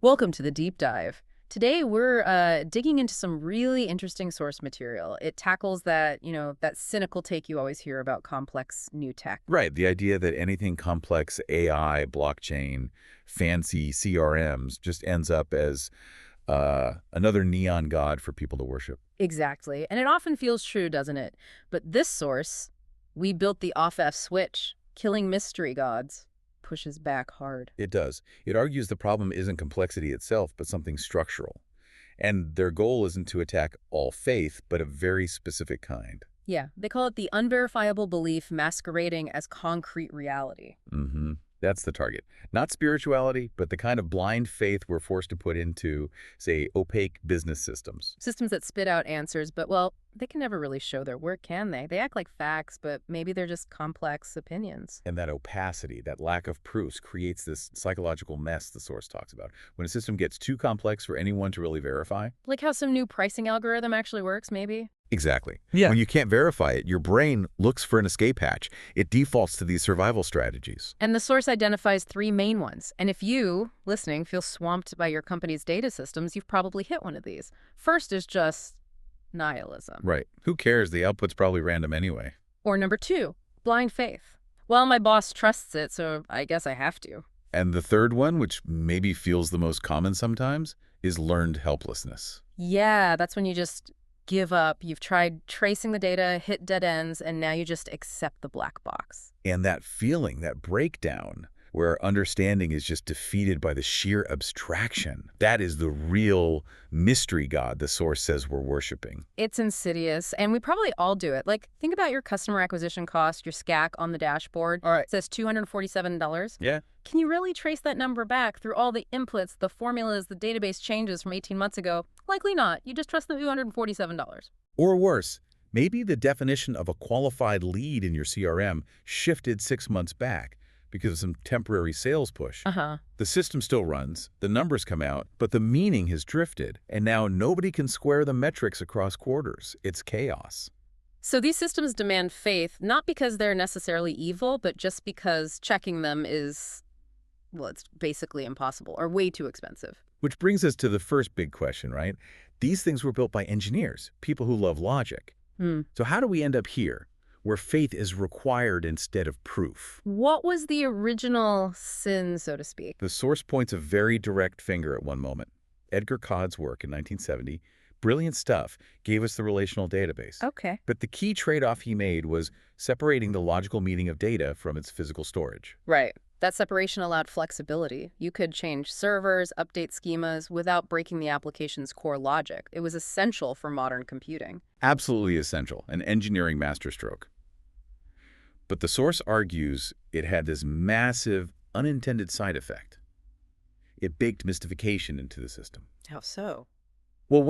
Welcome to the deep dive. Today we're digging into some really interesting source material. It tackles that cynical take you always hear about complex new tech. Right. The idea that anything complex, AI, blockchain, fancy CRMs just ends up as another neon god for people to worship. Exactly. And it often feels true, doesn't it? But this source, we built the off-F switch, killing mystery gods, pushes back hard. It does. It argues the problem isn't complexity itself, but something structural. And their goal isn't to attack all faith, but a very specific kind. Yeah, they call it the unverifiable belief masquerading as concrete reality. Mm-hmm. That's the target. Not spirituality, but the kind of blind faith we're forced to put into, say, opaque business systems. Systems that spit out answers, but, well, they can never really show their work, can they? They act like facts, but maybe they're just complex opinions. And that opacity, that lack of proofs, creates this psychological mess the source talks about. When a system gets too complex for anyone to really verify. Like how some new pricing algorithm actually works, maybe? Exactly. Yeah. When you can't verify it, your brain looks for an escape hatch. It defaults to these survival strategies. And the source identifies three main ones. And if you, listening, feel swamped by your company's data systems, you've probably hit one of these. First is just nihilism. Right. Who cares? The output's probably random anyway. Or number two, blind faith. Well, my boss trusts it, so I guess I have to. And the third one, which maybe feels the most common sometimes, is learned helplessness. Yeah, that's when you just give up. You've tried tracing the data, hit dead ends, and now you just accept the black box. And that feeling, that breakdown, where understanding is just defeated by the sheer abstraction, that is the real mystery god the source says we're worshiping. It's insidious, and we probably all do it. Like, think about your customer acquisition cost, your SCAC on the dashboard. All right. It says $247. Yeah. Can you really trace that number back through all the inputs, the formulas, the database changes from 18 months ago? Likely not. You just trust the $247. Or worse, maybe the definition of a qualified lead in your CRM shifted 6 months back because of some temporary sales push. Uh-huh. The system still runs, the numbers come out, but the meaning has drifted, and now nobody can square the metrics across quarters. It's chaos. So these systems demand faith, not because they're necessarily evil, but just because checking them is, well, it's basically impossible or way too expensive. Which brings us to the first big question, right? These things were built by engineers, people who love logic. So how do we end up here, where faith is required instead of proof? What was the original sin, so to speak? The source points a very direct finger at one moment. Edgar Codd's work in 1970, brilliant stuff, gave us the relational database. Okay. But the key trade-off he made was separating the logical meaning of data from its physical storage. Right. That separation allowed flexibility. You could change servers, update schemas without breaking the application's core logic. It was essential for modern computing. Absolutely essential, an engineering masterstroke. But the source argues it had this massive, unintended side effect. It baked mystification into the system. How so? Well,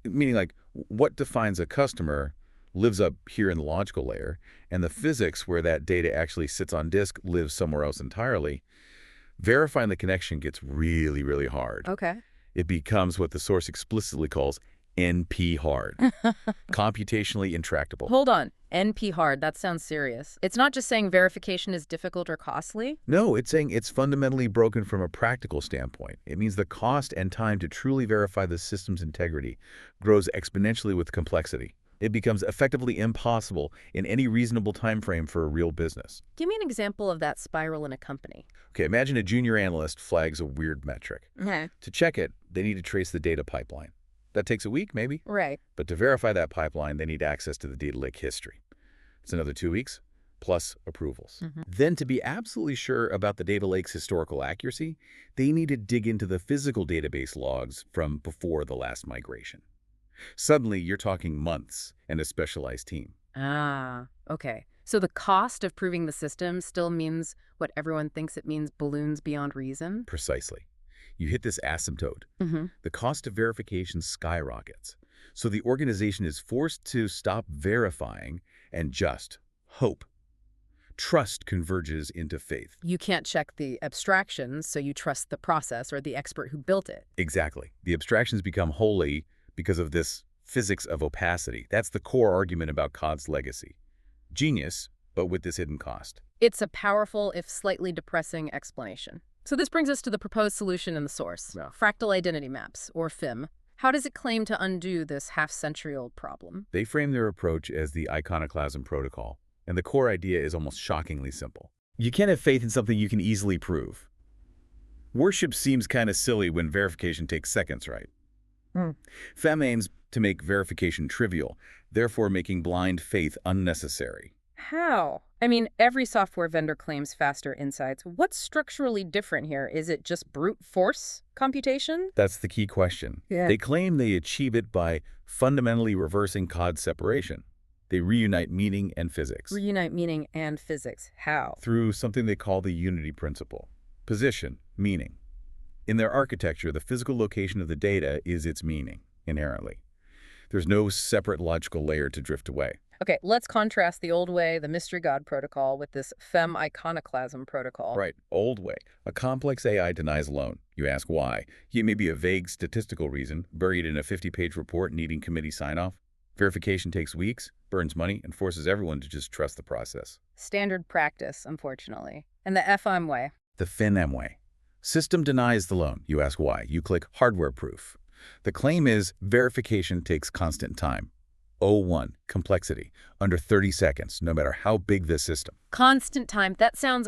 meaning like, what defines a customer lives up here in the logical layer, and the physics where that data actually sits on disk lives somewhere else entirely. Verifying the connection gets really, really hard. Okay. It becomes what the source explicitly calls NP hard, computationally intractable. Hold on. NP hard, that sounds serious. It's not just saying verification is difficult or costly? No, it's saying it's fundamentally broken from a practical standpoint. It means the cost and time to truly verify the system's integrity grows exponentially with complexity. It becomes effectively impossible in any reasonable time frame for a real business. Give me an example of that spiral in a company. Okay, imagine a junior analyst flags a weird metric. Okay. To check it, they need to trace the data pipeline. That takes a week, maybe. Right. But to verify that pipeline, they need access to the data lake history. It's another 2 weeks, plus approvals. Then to be absolutely sure about the data lake's historical accuracy, they need to dig into the physical database logs from before the last migration. Suddenly, you're talking months and a specialized team. Ah, okay. So the cost of proving the system still means what everyone thinks it means, balloons beyond reason? Precisely. You hit this asymptote. The cost of verification skyrockets. So the organization is forced to stop verifying and just hope. Trust converges into faith. You can't check the abstractions, so you trust the process or the expert who built it. Exactly. The abstractions become holy because of this physics of opacity. That's the core argument about Codd's legacy. Genius, but with this hidden cost. It's a powerful, if slightly depressing, explanation. So this brings us to the proposed solution in the source, Yeah. fractal identity maps, or FIM. How does it claim to undo this half-century-old problem? They frame their approach as the Iconoclasm protocol, and the core idea is almost shockingly simple. You can't have faith in something you can easily prove. Worship seems kind of silly when verification takes seconds, right? FEM aims to make verification trivial, therefore making blind faith unnecessary. How? I mean, every software vendor claims faster insights. What's structurally different here? Is it just brute force computation? That's the key question. Yeah. They claim they achieve it by fundamentally reversing Codd separation. They reunite meaning and physics Reunite meaning and physics. How? through something they call the unity principle. Position, meaning. In their architecture, the physical location of the data is its meaning, inherently. There's no separate logical layer to drift away. Okay, let's contrast the old way, the mystery god protocol, with this FEM iconoclasm protocol. Right, old way. A complex AI denies a loan. You ask why. It may be a vague statistical reason, buried in a 50-page report needing committee sign-off. Verification takes weeks, burns money, and forces everyone to just trust the process. Standard practice, unfortunately. And the FIM way. The FinM way. System denies the loan. You ask why. You click hardware proof. The claim is verification takes constant time. O1, complexity, under 30 seconds, no matter how big the system. Constant time. That sounds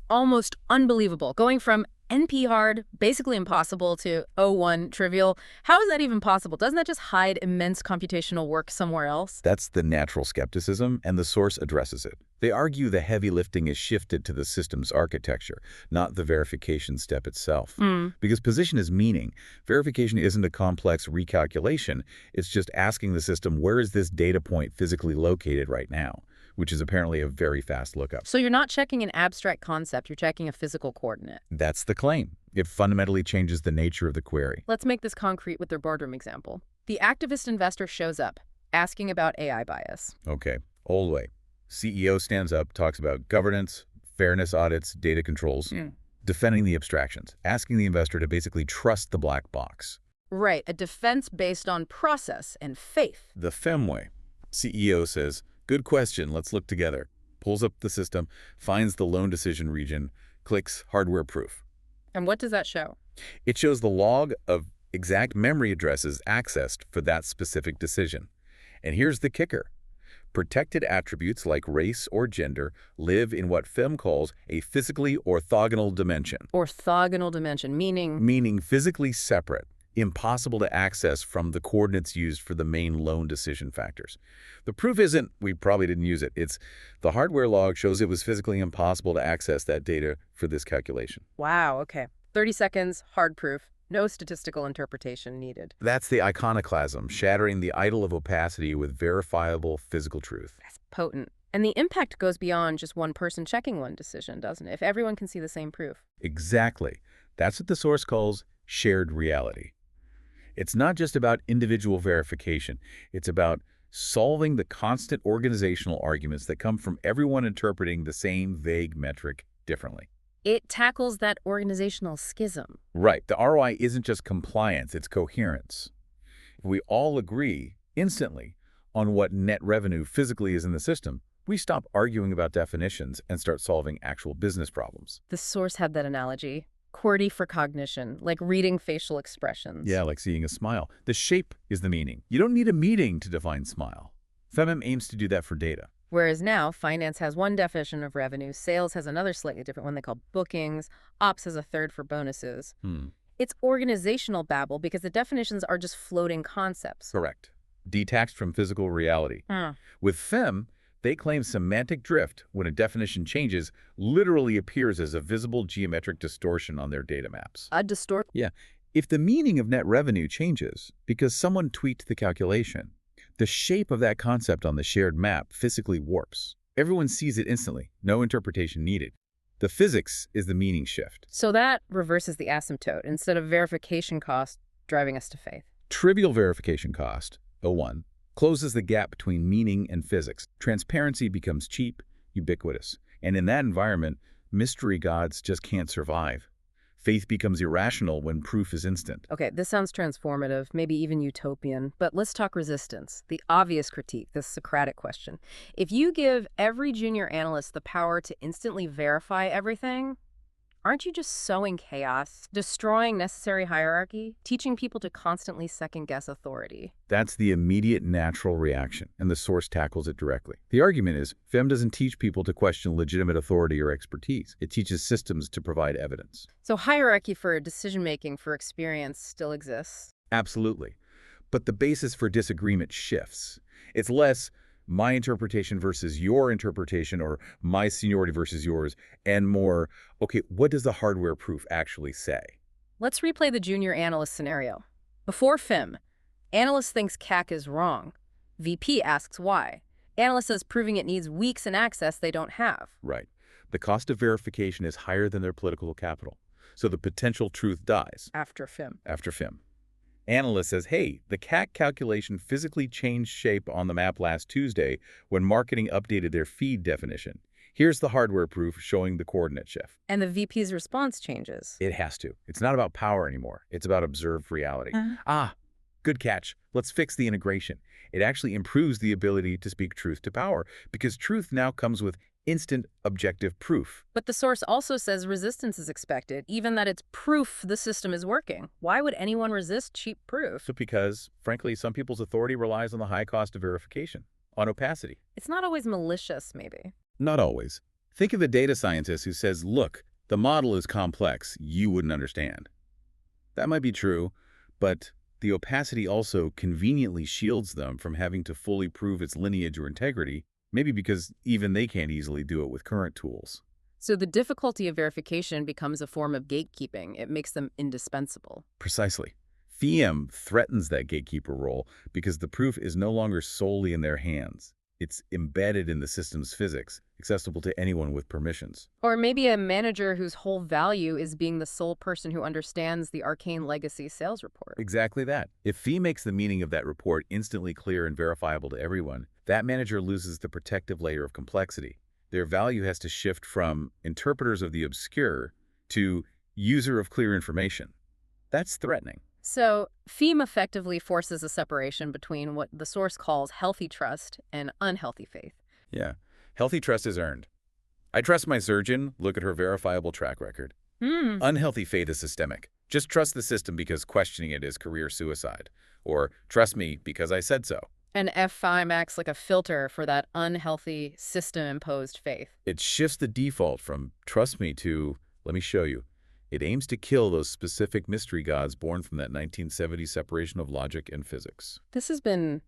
almost unbelievable. Going from NP hard, basically impossible, to O1 trivial. How is that even possible? Doesn't that just hide immense computational work somewhere else? That's the natural skepticism, and the source addresses it. They argue the heavy lifting is shifted to the system's architecture, not the verification step itself. Because position is meaning. Verification isn't a complex recalculation. It's just asking the system, where is this data point physically located right now? Which is apparently a very fast lookup. So you're not checking an abstract concept, you're checking a physical coordinate. That's the claim. It fundamentally changes the nature of the query. Let's make this concrete with their boardroom example. The activist investor shows up, asking about AI bias. Okay, old way. CEO stands up, talks about governance, fairness audits, data controls, defending the abstractions, asking the investor to basically trust the black box. Right, a defense based on process and faith. The FEM way. CEO says, good question, let's look together. Pulls up the system, finds the loan decision region, clicks hardware proof. And what does that show? It shows the log of exact memory addresses accessed for that specific decision. And here's the kicker. Protected attributes like race or gender live in what FEM calls a physically orthogonal dimension. Orthogonal dimension, meaning? Meaning physically separate, impossible to access from the coordinates used for the main loan decision factors. The proof isn't we probably didn't use it. It's the hardware log shows it was physically impossible to access that data for this calculation. Wow, okay. 30 seconds, hard proof. No statistical interpretation needed. That's the iconoclasm, shattering the idol of opacity with verifiable physical truth. That's potent. And the impact goes beyond just one person checking one decision, doesn't it? If everyone can see the same proof. Exactly. That's what the source calls shared reality. It's not just about individual verification. It's about solving the constant organizational arguments that come from everyone interpreting the same vague metric differently. It tackles that organizational schism. Right. The ROI isn't just compliance, it's coherence. If we all agree instantly on what net revenue physically is in the system, we stop arguing about definitions and start solving actual business problems. The source had that analogy. QWERTY for cognition, like reading facial expressions. Yeah, like seeing a smile. The shape is the meaning. You don't need a meeting to define smile. FEMM aims to do that for data. Whereas now, finance has one definition of revenue, sales has another slightly different one they call bookings, ops has a third for bonuses. It's organizational babble because the definitions are just floating concepts. Correct. Detached from physical reality. With FEM, they claim semantic drift, when a definition changes, literally appears as a visible geometric distortion on their data maps. A distort? Yeah. If the meaning of net revenue changes because someone tweaked the calculation, the shape of that concept on the shared map physically warps. Everyone sees it instantly, no interpretation needed. The physics is the meaning shift. So that reverses the asymptote. Instead of verification cost driving us to faith. Trivial verification cost, O1, closes the gap between meaning and physics. Transparency becomes cheap, ubiquitous. And in that environment, mystery gods just can't survive. Faith becomes irrational when proof is instant. Okay, this sounds transformative, maybe even utopian, but let's talk resistance, the obvious critique, this Socratic question. If you give every junior analyst the power to instantly verify everything, Aren't you just sowing chaos, destroying necessary hierarchy, teaching people to constantly second-guess authority? That's the immediate natural reaction, and the source tackles it directly. The argument is, FEM doesn't teach people to question legitimate authority or expertise. It teaches systems to provide evidence. So hierarchy for decision-making for experience still exists? Absolutely. But the basis for disagreement shifts. It's less my interpretation versus your interpretation, or my seniority versus yours, and more, okay, what does the hardware proof actually say? Let's replay the junior analyst scenario. Before FIM, analyst thinks CAC is wrong. VP asks why. Analyst says proving it needs weeks and access they don't have. Right. The cost of verification is higher than their political capital, so the potential truth dies. After FIM. After FIM. Analyst says, hey, the CAC calculation physically changed shape on the map last Tuesday when marketing updated their feed definition. Here's the hardware proof showing the coordinate shift. And the VP's response changes. It has to. It's not about power anymore. It's about observed reality. Good catch. Let's fix the integration. It actually improves the ability to speak truth to power, because truth now comes with instant objective proof. But the source also says resistance is expected, even that it's proof the system is working. Why would anyone resist cheap proof? So because, frankly, some people's authority relies on the high cost of verification, on opacity. It's not always malicious, maybe. Not always. Think of the data scientist who says, look, the model is complex, you wouldn't understand. That might be true, but the opacity also conveniently shields them from having to fully prove its lineage or integrity, maybe because even they can't easily do it with current tools. So the difficulty of verification becomes a form of gatekeeping. It makes them indispensable. Precisely. FEM threatens that gatekeeper role because the proof is no longer solely in their hands. It's embedded in the system's physics, accessible to anyone with permissions. Or maybe a manager whose whole value is being the sole person who understands the arcane legacy sales report. Exactly that. If FEM makes the meaning of that report instantly clear and verifiable to everyone, that manager loses the protective layer of complexity. Their value has to shift from interpreters of the obscure to user of clear information. That's threatening. So FEM effectively forces a separation between what the source calls healthy trust and unhealthy faith. Yeah. Healthy trust is earned. I trust my surgeon. Look at her verifiable track record. Unhealthy faith is systemic. Just trust the system because questioning it is career suicide. Or trust me because I said so. And F5 acts like a filter for that unhealthy system-imposed faith. It shifts the default from trust me to let me show you. It aims to kill those specific mystery gods born from that 1970s separation of logic and physics. This has been,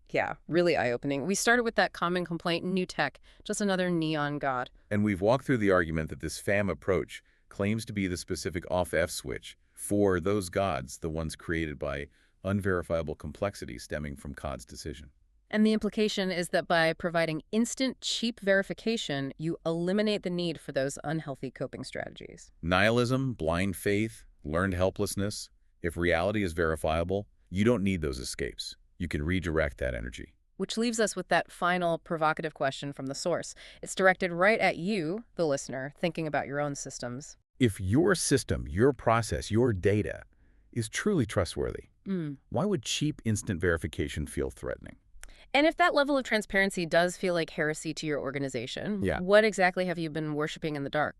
really eye-opening. We started with that common complaint in new tech, just another neon god. And we've walked through the argument that this FAM approach claims to be the specific off-F switch for those gods, the ones created by unverifiable complexity stemming from Codd's decision. And the implication is that by providing instant, cheap verification, you eliminate the need for those unhealthy coping strategies. Nihilism, blind faith, learned helplessness. If reality is verifiable, you don't need those escapes. You can redirect that energy. Which leaves us with that final provocative question from the source. It's directed right at you, the listener, thinking about your own systems. If your system, your process, your data is truly trustworthy, why would cheap instant verification feel threatening? And if that level of transparency does feel like heresy to your organization, Yeah. what exactly have you been worshiping in the dark?